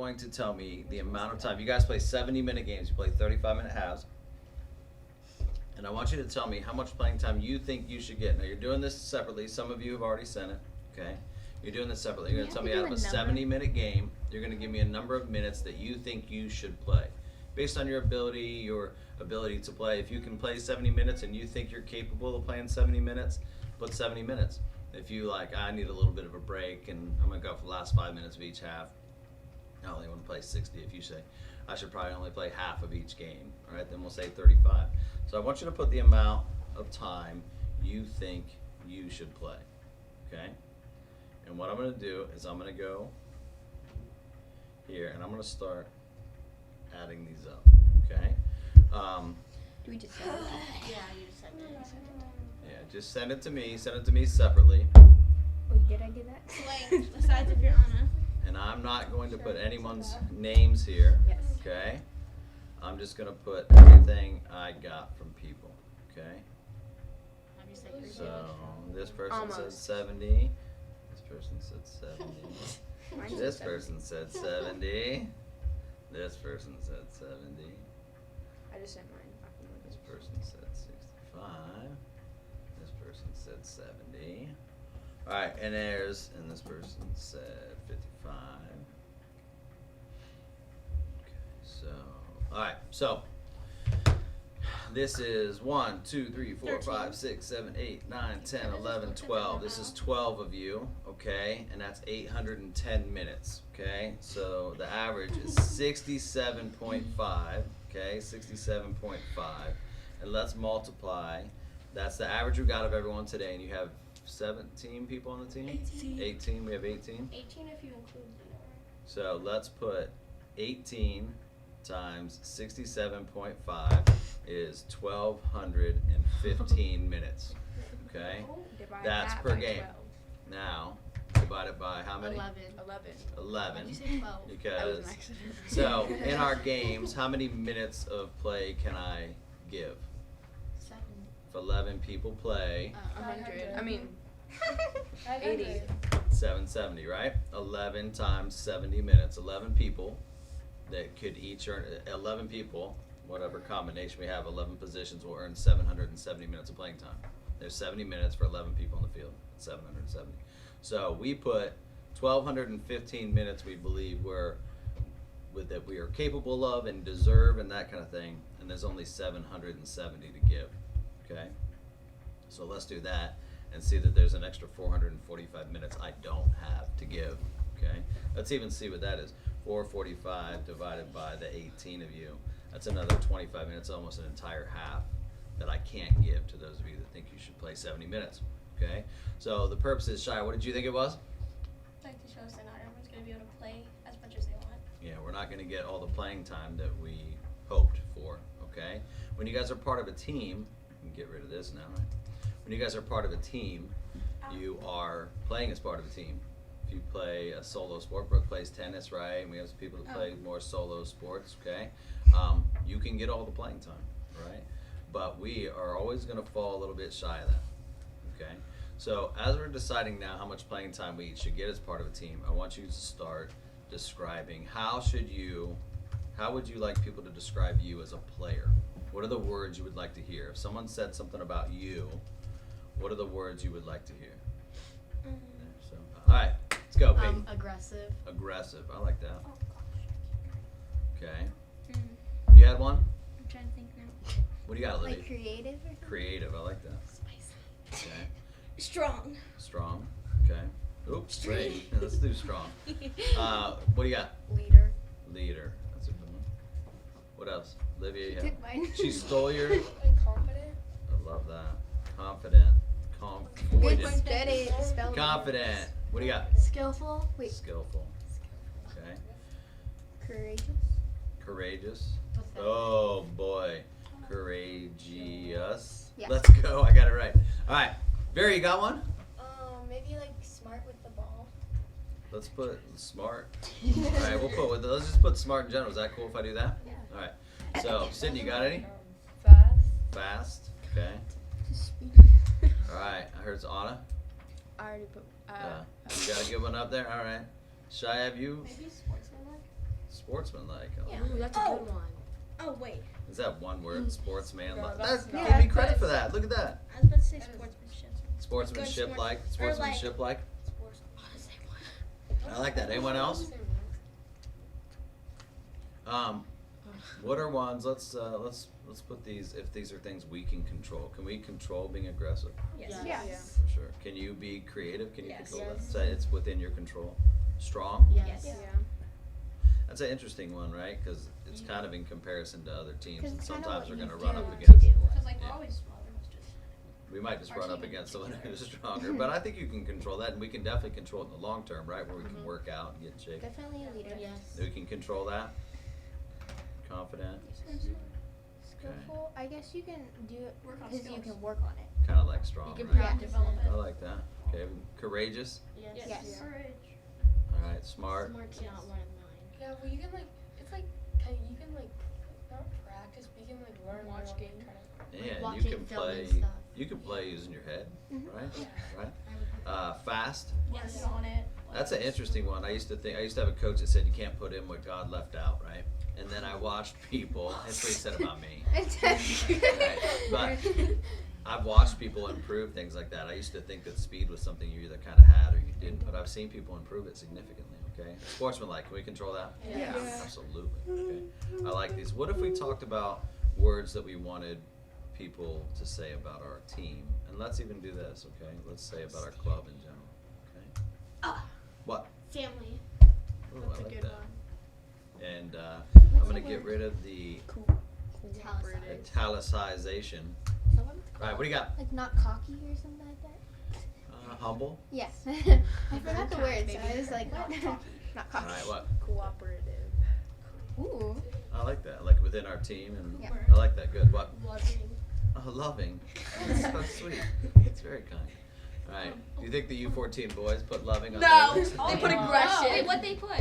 going to tell me the amount of time. You guys play 70-minute games. You play 35-minute halves. And I want you to tell me how much playing time you think you should get. Now, you're doing this separately. Some of you have already sent it, okay? You're doing this separately. You're going to tell me out of a 70-minute game, you're going to give me a number of minutes that you think you should play. Based on your ability to play. If you can play 70 minutes and you think you're capable of playing 70 minutes, put 70 minutes. If you I need a little bit of a break and I'm going to go for the last 5 minutes of each half, I only want to play 60. If you say, I should probably only play half of each game, all right, then we'll say 35. So I want you to put the amount of time you think you should play, okay? And what I'm going to do is I'm going to go here and I'm going to start adding these up, okay? Do we just send it? Yeah, you just send it. Yeah, just send it to me. Send it to me separately. Wait, did I do that? Blank, besides if you're Anna. And I'm not going to put anyone's names here, Yes. okay? I'm just going to put everything I got from people, okay? Have you said your So this person said Almost. 70. This person said 70. Mine said This 70. person said 70. This person said 70. I just sent mine. This person said 65. This person said 70. Alright, and this person said 55. Okay, so, alright, so this is 1, 2, 3, 4, 5, 6, 7, 8, 9, 10, 11, 12. This is 12 of you, okay? And that's 810 minutes, okay? So the average is 67.5, okay? 67.5. And let's multiply. That's the average we got of everyone today. And you have 17 people on the team? 18. 18. We have 18. 18 if you include the So let's put 18 times 67.5 is 1,215 minutes. Okay? Divide That's that per by game. 12. Now, divided by how many? 11. 11. Why'd you say 12? That was Because, an accident. so in our games, how many minutes of play can I give? 7. If 11 people play, 100. I mean, 80. 770, right? 11 times 70 minutes. 11 people that could each earn, 11 people, whatever combination we have, 11 positions will earn 770 minutes of playing time. There's 70 minutes for 11 people in the field. 770. So we put 1,215 minutes we believe that we are capable of and deserve and that kind of thing. And there's only 770 to give. Okay? So let's do that and see that there's an extra 445 minutes I don't have to give. Okay? Let's even see what that is. 445 divided by the 18 of you. That's another 25 minutes, almost an entire half that I can't give to those of you that think you should play 70 minutes. Okay? So the purpose is, Shia, what did you think it was? Like to show us that not everyone's going to be able to play as much as they want. Yeah, we're not going to get all the playing time that we hoped for. Okay? When you guys are part of a team, you can get rid of this now, right? When you guys are part of a team, you are playing as part of a team. If you play a solo sport, Brooke plays tennis, right? And we have some people that play more solo sports, okay? You can get all the playing time, right? But we are always going to fall a little bit shy of that, okay? So as we're deciding now how much playing time we each should get as part of a team, I want you to start describing how would you like people to describe you as a player? What are the words you would like to hear? If someone said something about you, what are the words you would like to hear? So, all right, let's go, Peyton. Aggressive. Aggressive, I like that. Oh, gosh. Okay. You had one? I'm trying to think now. What do you got, Olivia? like creative or something? Creative, I like that. Spicy. Okay. Strong. Strong. Okay. Oops, great. Let's do strong. What do you got? Leader. Leader. That's a good one. What else? Olivia, She yeah. took mine. She stole your. Like confident. I love that. Confident. Good Confident. steady spelling. Confident. What do you got? Skillful. Wait. Skillful. Okay. Courageous. Courageous. What's that? Oh boy. Courageous. Yeah. Let's go. I got it right. All right. Barry, you got one? Maybe like smart with the ball. Let's put smart. All right, let's just put smart in general. Is that cool if I do that? Yeah. All right. So, Sydney, you got any? Fast. Fast. Okay. All right. I heard it's Anna. I already put. You got a good one up there. All right. Shai, have you? Maybe sportsmanlike. Sportsmanlike. Yeah. Ooh, that's a Oh. good one. Oh wait, Is that one word? Sportsmanlike. that's Give not- me credit for that. Look at that. I was about to say That is- sportsmanship. Sportsmanship like. Or Sportsmanship like. Sports. Oh, the same one. I like that. Anyone else? Same What are ones? Let's put these. If these are things we can control, can we control being aggressive? Yes. Yeah. Yes. For sure. Can you be creative? Can you Yes. control Yes. that? Say it's within your control. Strong. Yes. Yes. Yeah. That's an interesting one, right? Because it's kind of in comparison to other teams, 'Cause and it's kinda sometimes what we're you going to run do up to against. do it. Because like we're Yeah. always smaller. It's just We might just Our run up team in against someone particular. who's stronger, but I think you can control that, and we can definitely control it in the long term, right? Where we can Mhm. work out and get in shape. Definitely a leader. Yes. We can control that. Confident. Skillful. I guess you can do it Work on because you skills. can work on it. Kind of like strong, You can right? practice Develop it. it. I like that. Okay. Courageous. Yes. Yes. Courage. All right. Smart. Smart's Yes. not one of mine. Yeah, well, you can like, it's like, you can like, not practice, but you can like learn Watch more, games. kind Yeah, and you watching can film and play. stuff. You can play using your head, Mhm. right? Yeah. Right. Fast. Yes. On it. That's an interesting one. I used to have a coach that said you can't put in what God left out, right? And then I watched people. That's what he said about me. Right. But I've watched people improve things like that. I used to think that speed was something you either kind of had or you didn't, but I've seen people improve it significantly. Okay. Sportsmanlike. Can we control that? Yeah. Yeah. Absolutely. Okay. I like these. What if we talked about words that we wanted people to say about our team? And let's even do this. Okay. Let's say about our club in general. Okay. What? Family. Ooh, That's I a like good that. one. And I'm What's gonna the get word? rid of the Cooperative. italicization. All right, what do you got? Like not cocky or something like that. Humble. Yes. I forgot the Kind, words. So I maybe. was like, what? Not All cocky. right, what? Cooperative. Ooh. I like that. Like within our team, and Yeah. I like that. Good. What? Loving. Oh, loving. That's so sweet. It's very kind. All right. Do you think the U14 boys put loving on No. theirs? They put Oh, aggression. wait, what they put?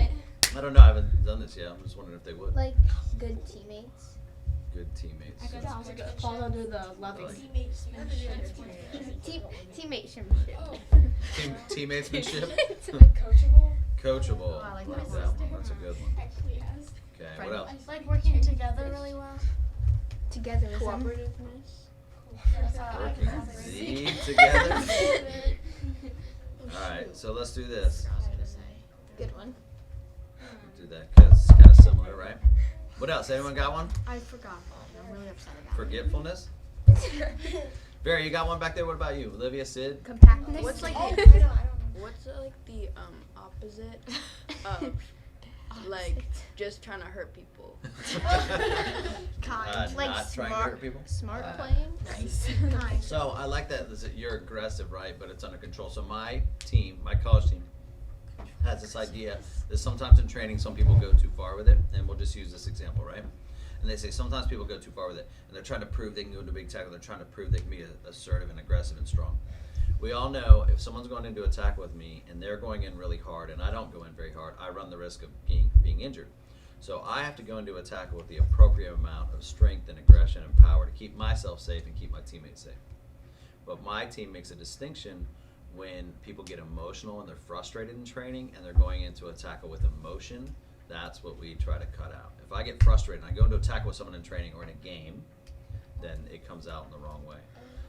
I don't know. I haven't done this yet. I'm just wondering if they would. Like good teammates. Good teammates. I got That also go- falls under the loving. Like- Teammates. Teammateship. Oh. Teammatesmanship. Like coachable. Coachable. Oh, I like that that one. That's a good one. Actually has. Okay. What else? Like working together really well. Together with them. Cooperativeness. Working Z together. All right. So let's do this. I was gonna say. Good one. Do that because it's kind of similar, right? What else? Anyone got one? I forgot one. I'm really upset about it. Forgetfulness. Vera, you got one back there. What about you, Olivia, Sid? Compactness. What's like Oh, the- I don't. What's like the opposite of like just trying to hurt people? Kind. Like not trying to smart. hurt people. Smart Uh, playing. Nice. Kind. So I like that. You're aggressive, right? But it's under control. So my team, my college team, has this idea that sometimes in training, some people go too far with it, and we'll just use this example, right? And they say sometimes people go too far with it, and they're trying to prove they can go into a big tackle. They're trying to prove they can be assertive and aggressive and strong. We all know if someone's going into a tackle with me and they're going in really hard, and I don't go in very hard, I run the risk of being injured. So I have to go into a tackle with the appropriate amount of strength and aggression and power to keep myself safe and keep my teammates safe. But my team makes a distinction when people get emotional and they're frustrated in training and they're going into a tackle with emotion. That's what we try to cut out. If I get frustrated and I go into a tackle with someone in training or in a game, then it comes out in the wrong way.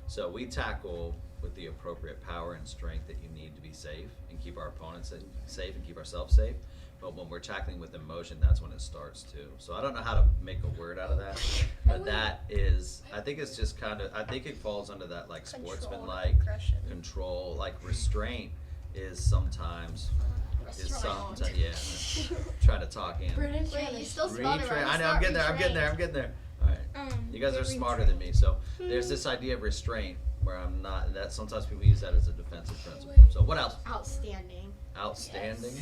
So we tackle with the appropriate power and strength that you need to be safe and keep our opponents safe and keep ourselves safe. But when we're tackling with emotion, that's when it starts too. So I don't know how to make a word out of that, but that is, I think it's just kind of, I think it falls under that like sportsmanlike, control, like restraint is sometimes, yeah, trying to talk in. Wait, you still spelled it right. I know, I'm getting there. All right. You guys are smarter than me, so there's this idea of restraint where I'm not. That sometimes people use that as a defensive principle. So what else? Outstanding. Outstanding.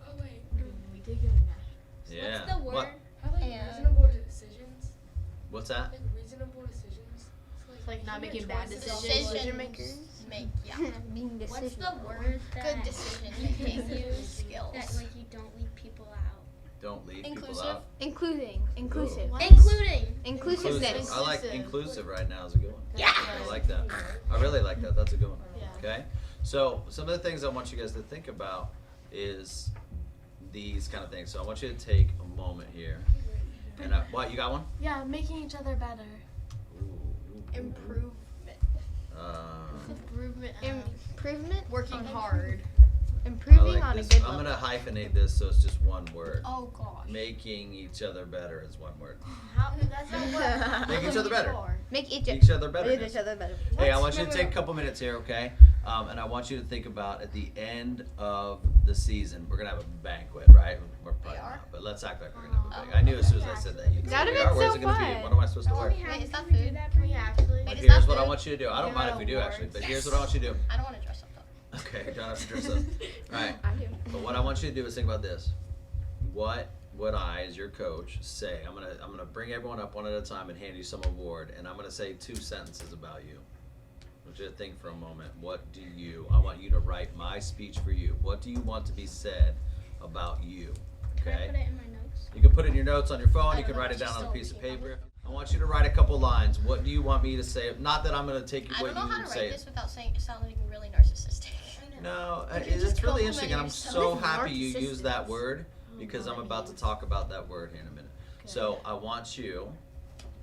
Oh wait. We did get a national. Yeah. What's the word? What? How like And- reasonable decisions? What's that? Like reasonable decisions. It's Like not you make making bad choices. decisions. Decision makers. Make Being What's decision. the word that Good decision making. skills that like you don't leave people out? Don't leave people Inclusive. out. Including. Inclusive. Ooh. Including. Inclusiveness. I like inclusive right now is a good one. Yeah. I like that. I really like that. That's a good one. Yeah. Okay. So some of the things I want you guys to think about is these kind of things. So I want you to take a moment here. And what, you got one? Yeah, making each other better. Improvement. Improvement. Working hard. I Improving like on this. a good I'm level. gonna hyphenate this so it's just one word. Oh gosh. Making each other better is one word. How? That's not what. Make each other better. Make Each other better. each other better. Hey, I want you to take a couple minutes here, okay? And I want you to think about at the end of the season, we're gonna have a banquet, right? We're probably not, but let's act like we're gonna have a banquet. I knew as soon as I said that. You'd say, That'd "We have are. been Where's so it gonna be? fun. What am I supposed to wear?" Wait, is that food? Can we actually? Wait, is Here's that what I food? want you to do. I don't Give mind out if we do actually, awards. but here's what I want you to do. I don't want to dress up though. Okay, you don't have to dress up. All right. I do. But what I want you to do is think about this. What would I, as your coach, say? I'm gonna bring everyone up one at a time and hand you some award, and I'm gonna say 2 sentences about you. I want you to think for a moment. I want you to write my speech for you. What do you want to be said about you? Can I Okay. put it in my notes? You can put it in your notes on your phone. I You can don't know, write it it's down just on a so piece of easy. paper. I want you to write a couple lines. What do you want me to say? Not that I'm gonna take I what don't know how you to say. write this without sounding really narcissistic. No, You can just it's really compliment interesting, and I'm yourself. so With happy you use that narcissism. word because I'm about to talk about that word here in a minute. So I want you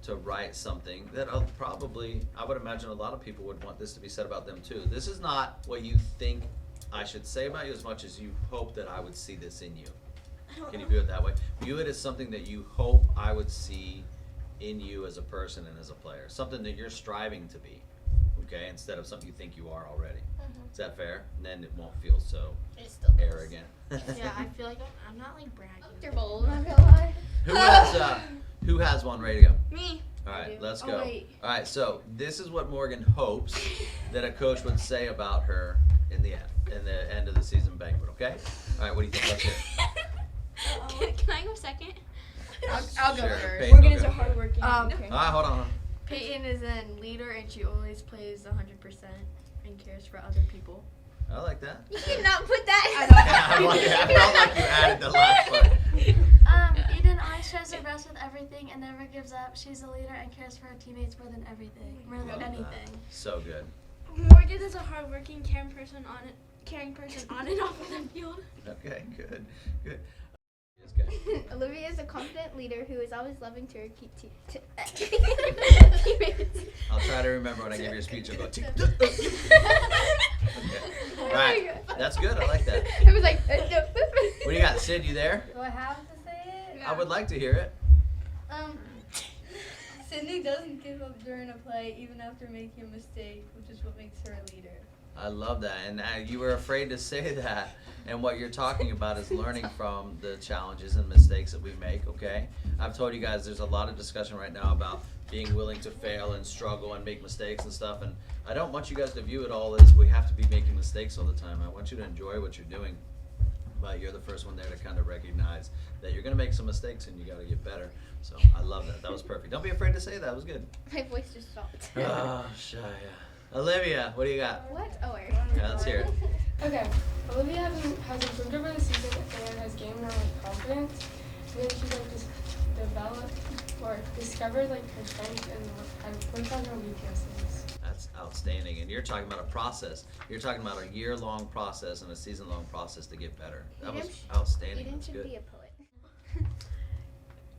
to write something that I would imagine a lot of people would want this to be said about them too. This is not what you think I should say about you as much as you hope that I would see this in you. Can you view it that way? View it as something that you hope I would see in you as a person and as a player. Something that you're striving to be, okay, instead of something you think you are already. Is that fair? And then it won't feel so It still does. arrogant. Yeah, I feel like I'm not like bragging. You're bold. I'm not gonna lie. Who has one ready to go? Me. All I right, do. let's Oh, go. wait. All right, so this is what Morgan hopes that a coach would say about her in the end of the season banquet. Okay. All right, what do you think? Let's hear it. Can I go second? I'll go Sure, first. Peyton, Morgan go is a go. hardworking. Okay. All right, hold on. Peyton is a leader and she always plays 100% and cares for other people. I like that. You did not put that. I felt like you added the last part. Eden always tries her best with everything and never gives up. She's a leader and cares for her teammates more than everything, more Love than that. anything. So good. Morgan is a hardworking, caring person on and off of the field. Okay, good. Yes, okay. Olivia is a confident leader who is always loving to her teammates. I'll try to remember when I give you a speech. I'll go. Okay. Right. That's good. I like that. I was like, What do you got, Sid? You there? Do I have to say it? I would like to hear it. Sydney doesn't give up during a play even after making a mistake, which is what makes her a leader. I love that. And you were afraid to say that. And what you're talking about is learning from the challenges and mistakes that we make, okay? I've told you guys there's a lot of discussion right now about being willing to fail and struggle and make mistakes and stuff. And I don't want you guys to view it all as we have to be making mistakes all the time. I want you to enjoy what you're doing. But you're the first one there to kind of recognize that you're going to make some mistakes and you got to get better. So I love that. That was perfect. Don't be afraid to say that. It was good. My voice just stopped. Oh, Shia. Olivia, what do you got? What? Oh, where? Yeah, let's hear it. Okay, Olivia has improved over the season and has gained more confidence. And then she's just developed or discovered her strengths and worked on her weaknesses. That's outstanding. And you're talking about a process. You're talking about a year-long process and a season-long process to get better. That was outstanding. Eden That's should good. be a poet.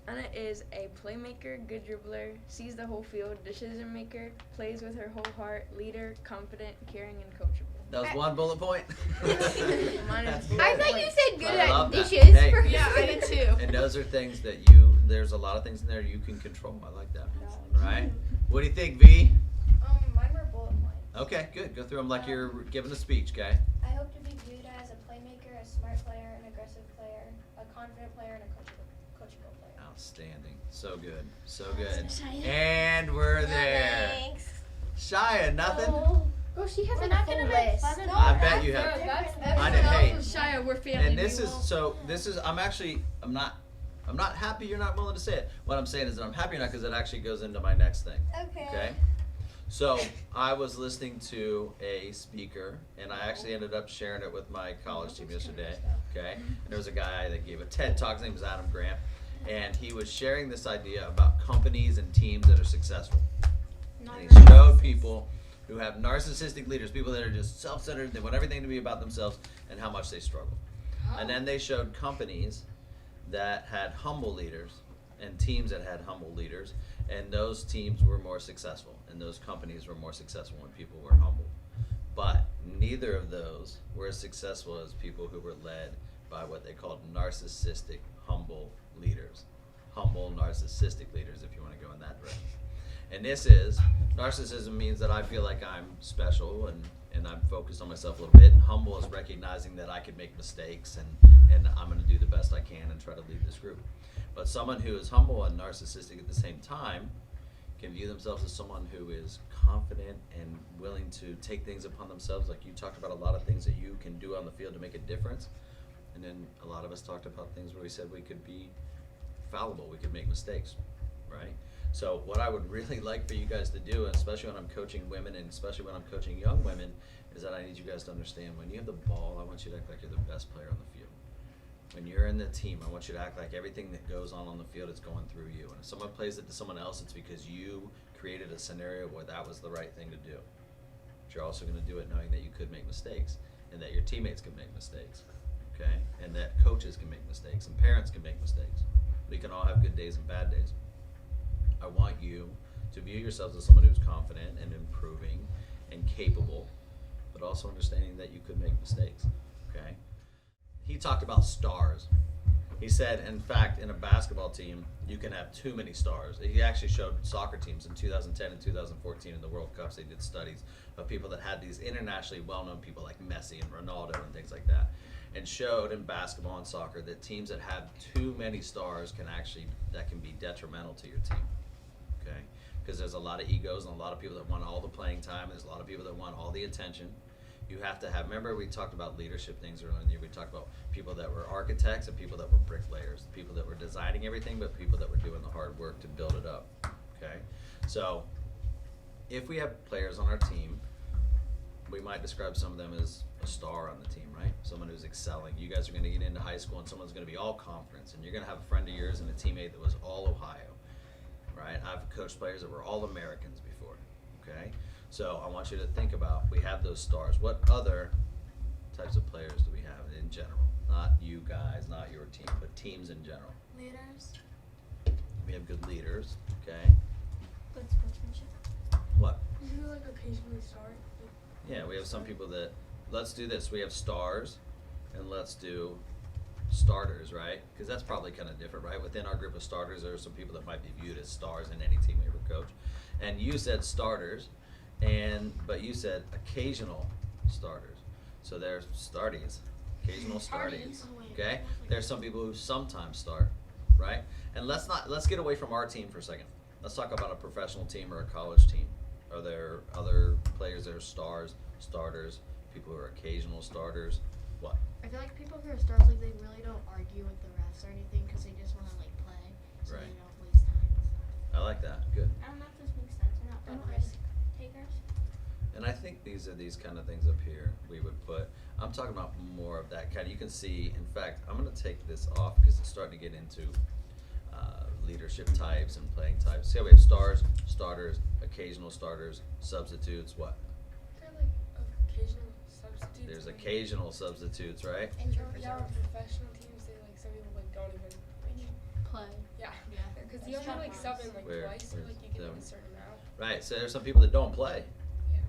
Anna is a playmaker, good dribbler, sees the whole field, decision maker, plays with her whole heart, leader, confident, caring, and coachable. That was one bullet point. Mine is That's bullet I good. thought you said good I love at that. dishes. Hey. for Yeah, I did too. And those are things that there's a lot of things in there you can control. I like that. Right? What do you think, V? Mine were bullet points. Okay, good. Go through them like you're giving a speech, okay? I hope to be viewed as a playmaker, a smart player, an aggressive player, a confident player, and a coachable player. Outstanding. So good. So good. And we're there. Thanks. Shia, nothing? Girl, she has We're like not a full gonna make list. fun of I bet you have. I did. Hey, Shia, we're family. and this is I'm not happy you're not willing to say it. What I'm saying is that I'm happy you're not because it actually goes into my next thing. Okay. So I was listening to a speaker, and I actually ended up sharing it with my college team yesterday. Okay. And there was a guy that gave a TED talk. His name was Adam Grant, and he was sharing this idea about companies and teams that are successful. And he showed people who have narcissistic leaders, people that are just self-centered, they want everything to be about themselves, and how much they struggle. And then they showed companies that had humble leaders and teams that had humble leaders, and those teams were more successful, and those companies were more successful when people were humble. But neither of those were as successful as people who were led by what they called narcissistic, humble leaders. Humble, narcissistic leaders, if you want to go in that direction. And this is, narcissism means that I feel like I'm special and I'm focused on myself a little bit. And humble is recognizing that I could make mistakes and I'm going to do the best I can and try to lead this group. But someone who is humble and narcissistic at the same time can view themselves as someone who is confident and willing to take things upon themselves. Like you talked about a lot of things that you can do on the field to make a difference. And then a lot of us talked about things where we said we could be fallible, we could make mistakes, right? So what I would really like for you guys to do, especially when I'm coaching women and especially when I'm coaching young women, is that I need you guys to understand when you have the ball, I want you to act like you're the best player on the field. When you're in the team, I want you to act like everything that goes on the field is going through you. And if someone plays it to someone else, it's because you created a scenario where that was the right thing to do. But you're also going to do it knowing that you could make mistakes and that your teammates can make mistakes, okay? And that coaches can make mistakes and parents can make mistakes. We can all have good days and bad days. I want you to view yourselves as someone who's confident and improving and capable, but also understanding that you could make mistakes, okay? He talked about stars. He said, in fact, in a basketball team, you can have too many stars. He actually showed soccer teams in 2010 and 2014 in the World Cups. They did studies of people that had these internationally well-known people like Messi and Ronaldo and things like that, and showed in basketball and soccer that teams that have too many stars that can be detrimental to your team, okay? Because there's a lot of egos and a lot of people that want all the playing time. And there's a lot of people that want all the attention. You have to have, remember we talked about leadership things earlier in the year. We talked about people that were architects and people that were bricklayers, people that were designing everything, but people that were doing the hard work to build it up, okay? So if we have players on our team, we might describe some of them as a star on the team, right? Someone who's excelling. You guys are going to get into high school and someone's going to be all confidence, and you're going to have a friend of yours and a teammate that was all Ohio, right? I've coached players that were all Americans before, okay? So I want you to think about, we have those stars. What other types of players do we have in general? Not you guys, not your team, but teams in general. Leaders. We have good leaders, okay? Good sportsmanship. What? You like occasionally start. Yeah, we have some people that, let's do this. We have stars, and let's do starters, right? Because that's probably kind of different, right? Within our group of starters, there are some people that might be viewed as stars in any team we ever coach. And you said starters, but you said occasional starters. So there's starties, occasional starties, okay? There's some people who sometimes start, right? And let's get away from our team for a second. Let's talk about a professional team or a college team. Are there other players that are stars, starters, people who are occasional starters? What? I feel like people who are stars, like, they really don't argue with the refs or anything because they just want to, like, play. So Right. they don't waste time and stuff. I like that. Good. I don't know if this makes sense or not, but risk takers. And I think these are these kind of things up here we would put. I'm talking about more of that kind. You can see, in fact, I'm going to take this off because it's starting to get into leadership types and playing types. See how we have stars, starters, occasional starters, substitutes, what? They're like occasional substitutes. There's like- occasional substitutes, right? And Yeah, professional teams, they like some people like don't even. Play. Yeah. Yeah. Because you only like sub in like Where- twice, so where's like you get like them? a certain amount. Right, so there's some people that don't play. Yeah.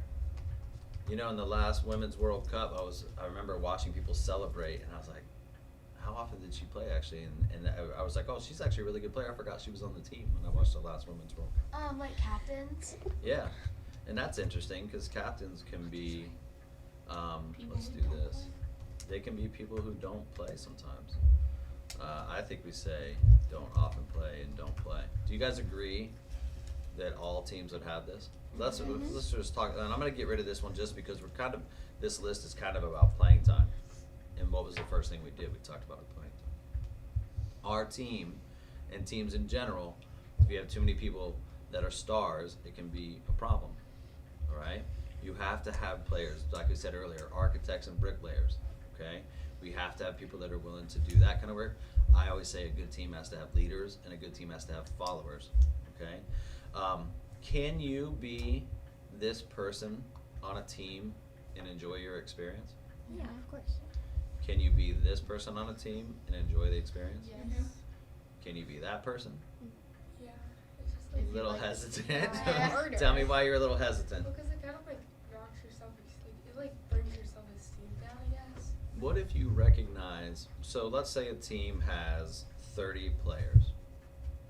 You know, in the last Women's World Cup, I remember watching people celebrate, and I was like, how often did she play actually? And I was like, oh, she's actually a really good player. I forgot she was on the team when I watched the last Women's World Cup. Like captains. Yeah, and that's interesting because captains can be, let's do this. They can be people who don't play sometimes. I think we say don't often play and don't play. Do you guys agree that all teams would have this? Let's just talk, and I'm going to get rid of this one just because this list is kind of about playing time. And what was the first thing we did? We talked about playing time. Our team and teams in general, if you have too many people that are stars, it can be a problem. All right? You have to have players, like we said earlier, architects and bricklayers. Okay? We have to have people that are willing to do that kind of work. I always say a good team has to have leaders and a good team has to have followers. Okay? Can you be this person on a team and enjoy your experience? Yeah, of course. Can you be this person on a team and enjoy the experience? Yes. Can you be that person? Yeah. It's just like If you Little like hesitant. harder. Tell me why you're a little hesitant. because it kind of like knocks your self it like brings your self esteem down, I guess. What if you recognize, so let's say a team has 30 players,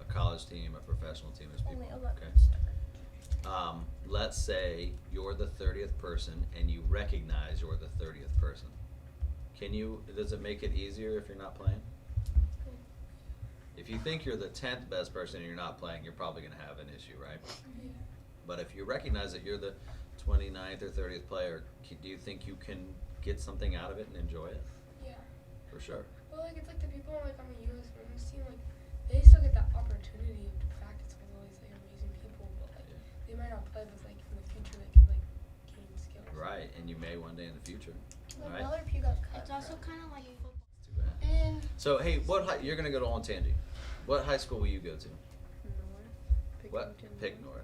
a college team, a professional team, as people, Only 11 okay? start. Let's say you're the 30th person and you recognize you're the 30th person. Does it make it easier if you're not playing? If you think you're the 10th best person and you're not playing, you're probably going to have an issue, right? Yeah. But if you recognize that you're the 29th or 30th player, do you think you can get something out of it and enjoy it? Yeah. For sure. Well, like it's like the people like on the U.S. women's team, like they still get that opportunity to practice with all these like amazing people, but like Yeah. they might not play, but like in the future they can like gain skills. Right, and you may one day in the future. Like Right? Miller Pugh got cut. It's also kind of like football. Too bad. And So hey, you're gonna go to Ontario. What high school will you go to? North. What? Pickerington Pick North.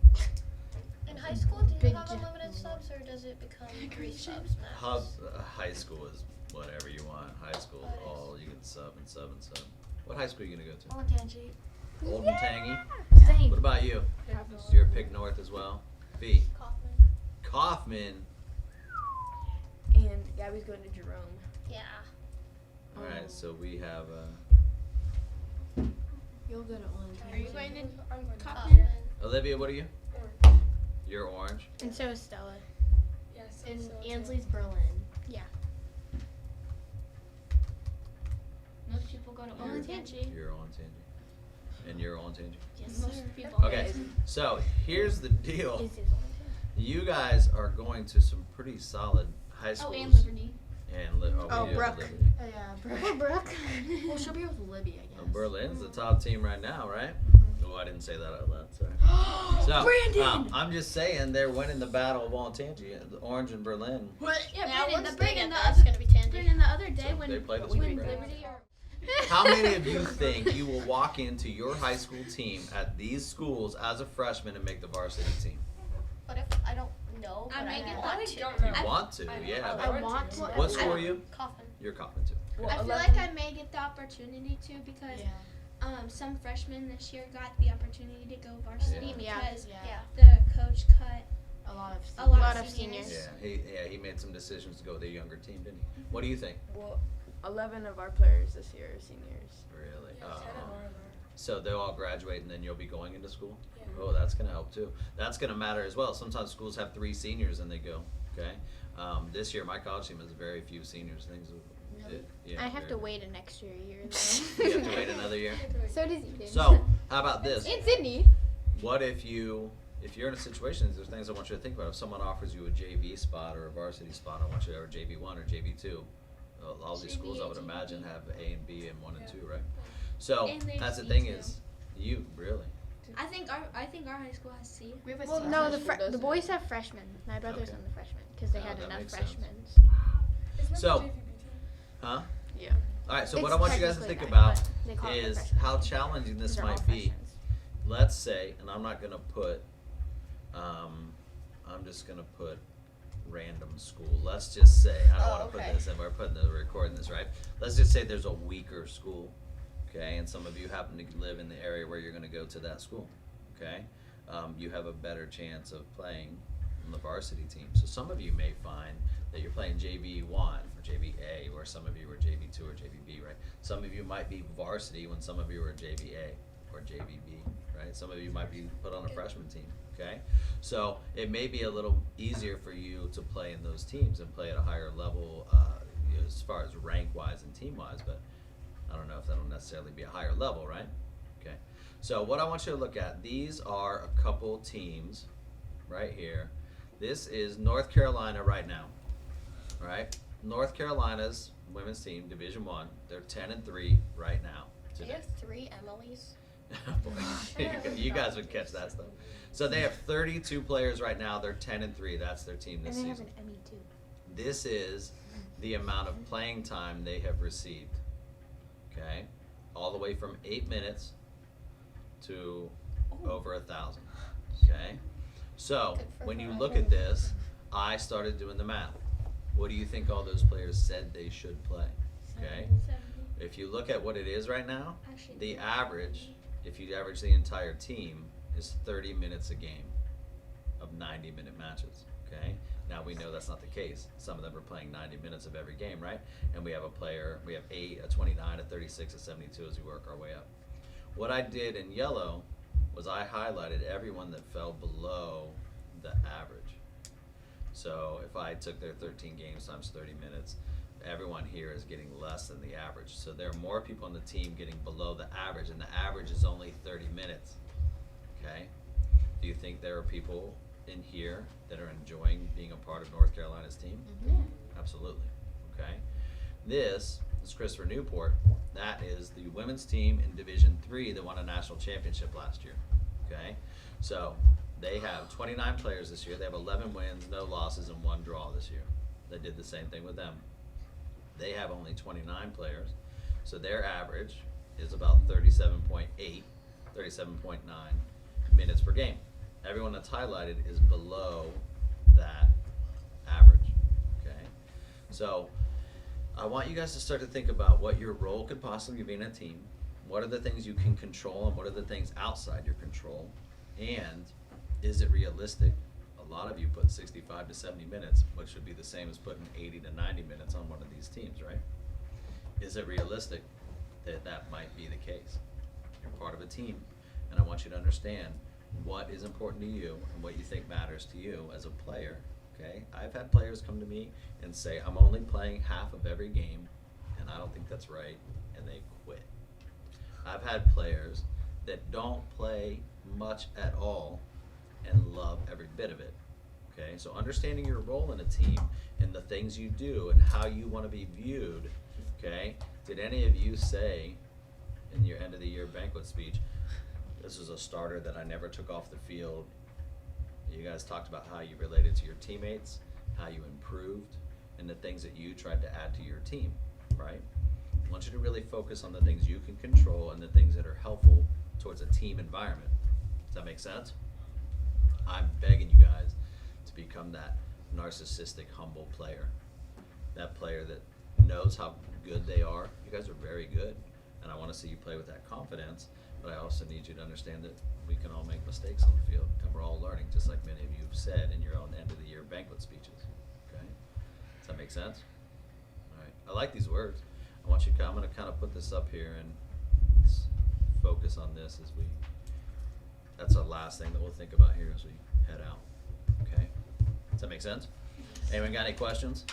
North. in high school, do you Big have J- unlimited subs, or does it become 3 subs max? High school is whatever you want. High school is all you can sub and sub and sub. What high school are you gonna go to? On Tangy. Old and Tangy. Same. What about you? Yeah. You're a Pick North as well. V. Kaufman. Kaufman. And Gabby's going to Jerome. Yeah. All right, so we have. You'll go to Are you going to I'm going to Kaufman? Olivia, what are you? Orange. You're orange. And so is Stella. Yeah. And so Ansley's Berlin. Yeah. Most people go to You're- Olentangy. You're on Tangy. And you're on Tangy. Yes, Most sir. people. Okay, so here's the deal. Is his You guys are going to some pretty solid high schools. Oh, and Liberty. And Oh, we do have Brooke. Liberty. Oh yeah, Brooke. Well, she'll be with Libby, I guess. Berlin's the top team right now, right? Oh, I didn't say that out loud. Sorry. So, Brandon! I'm just saying they're winning the battle of Ontario, the Orange and Berlin. Yeah, Now Brandon, once the they Brandon, get the that, it's other, gonna be Tangy. Brandon, the other day So when they play this when week, right? Liberty or How many of you think you will walk into your high school team at these schools as a freshman and make the varsity team? But if I don't know, I but may I get want that to. too. don't know. You want to, I- yeah. I but want to. What school are you? Kaufman. You're Kaufman too. Well, I feel 11 like I may get the opportunity to because Yeah. some freshmen this year got the opportunity to go varsity Yeah. because Yeah. the coach cut A lot of a lot, lot of of seniors. Yeah, he made some decisions to go with a younger team, didn't he? What do you think? Well, 11 of our players this year are seniors. Really? Yeah, 10 of ours are. So they'll all graduate and then you'll be going into school? Yeah. Oh, that's gonna help too. That's gonna matter as well. Sometimes schools have 3 seniors and they go, okay? This year, my college team has very few seniors. Yeah, I have to very- wait an extra year You have to wait another year? So does Eden. So, how about this? And Sydney. What if you're in a situation, there's things I want you to think about. If someone offers you a JV spot or a varsity spot, I want you to have JV1 or JV2. All these schools, I would imagine, have A and B and 1 and 2, right? So, And there's that's the C thing too. is, you, really? I think our high school has C. We have a Well, senior. no, high the school the doesn't. boys have freshmen. My brother's Okay. on the freshmen because they Oh, had that enough makes sense. freshmen. Isn't that So- the JVB team? Huh? Yeah. Alright, so It's what I want you guys to technically think that, about but they call it the is freshmen how team, challenging 'cause this they're all might be. freshmen. Let's say, and I'm not gonna put, I'm just gonna put random school. Let's just say, I don't Oh, wanna okay. put this in, we're putting the recording this, right? Let's just say there's a weaker school, okay, and some of you happen to live in the area where you're gonna go to that school, okay? You have a better chance of playing on the varsity team. So some of you may find that you're playing JV1 or JVA, or some of you are JV2 or JVB, right? Some of you might be varsity when some of you are JVA or JVB, right? Some of you might be put on a freshman team, okay? So it may be a little easier for you to play in those teams and play at a higher level as far as rank-wise and team-wise, but I don't know if that'll necessarily be a higher level, right? Okay. So what I want you to look at, these are a couple teams right here. This is North Carolina right now, right? North Carolina's women's team, Division I, they're 10-3 right now. They Today. have 3 Emilys. Boy, you guys would catch that stuff. So they have 32 players right now. They're 10-3. That's their team this And they have season. an Emmy too. This is the amount of playing time they have received. Okay, all the way from 8 minutes to over 1,000. Okay, so Good for when you her. look at this, I started doing the math. What do you think all those players said they should play? Okay? 70. If you look at what it is right now, Actually, the no, average, if you average the entire team, is 30 minutes a game of 90-minute matches. Okay? Now we know that's not the case. Some of them are playing 90 minutes of every game, right? And we have a player, we have 8, a 29, a 36, a 72 as we work our way up. What I did in yellow was I highlighted everyone that fell below the average. So if I took their 13 games times 30 minutes, everyone here is getting less than the average. So there are more people on the team getting below the average, and the average is only 30 minutes. Okay? Do you think there are people in here that are enjoying being a part of North Carolina's team? Yeah. Absolutely. Okay? This is Christopher Newport. That is the women's team in Division III that won a national championship last year. Okay? So they have 29 players this year. They have 11 wins, no losses, and 1 draw this year. They did the same thing with them. They have only 29 players, so their average is about 37.8, 37.9 minutes per game. Everyone that's highlighted is below that average, okay? So I want you guys to start to think about what your role could possibly be in a team. What are the things you can control and what are the things outside your control? And is it realistic? A lot of you put 65 to 70 minutes, which would be the same as putting 80 to 90 minutes on one of these teams, right? Is it realistic that that might be the case? You're part of a team, and I want you to understand what is important to you and what you think matters to you as a player, okay? I've had players come to me and say, I'm only playing half of every game, and I don't think that's right, and they quit. I've had players that don't play much at all and love every bit of it. Okay, so understanding your role in a team and the things you do and how you want to be viewed. Okay, did any of you say in your end of the year banquet speech, this is a starter that I never took off the field? You guys talked about how you related to your teammates, how you improved, and the things that you tried to add to your team, right? I want you to really focus on the things you can control and the things that are helpful towards a team environment. Does that make sense? I'm begging you guys to become that narcissistic, humble player. That player that knows how good they are. You guys are very good, and I want to see you play with that confidence, but I also need you to understand that we can all make mistakes on the field, and we're all learning, just like many of you have said in your own end-of-the-year banquet speeches. Okay? Does that make sense? All right. I like these words. I want you to, I'm going to kind of put this up here, and let's focus on this as we, that's our last thing that we'll think about here as we head out. Okay? Does that make sense? Anyone got any questions?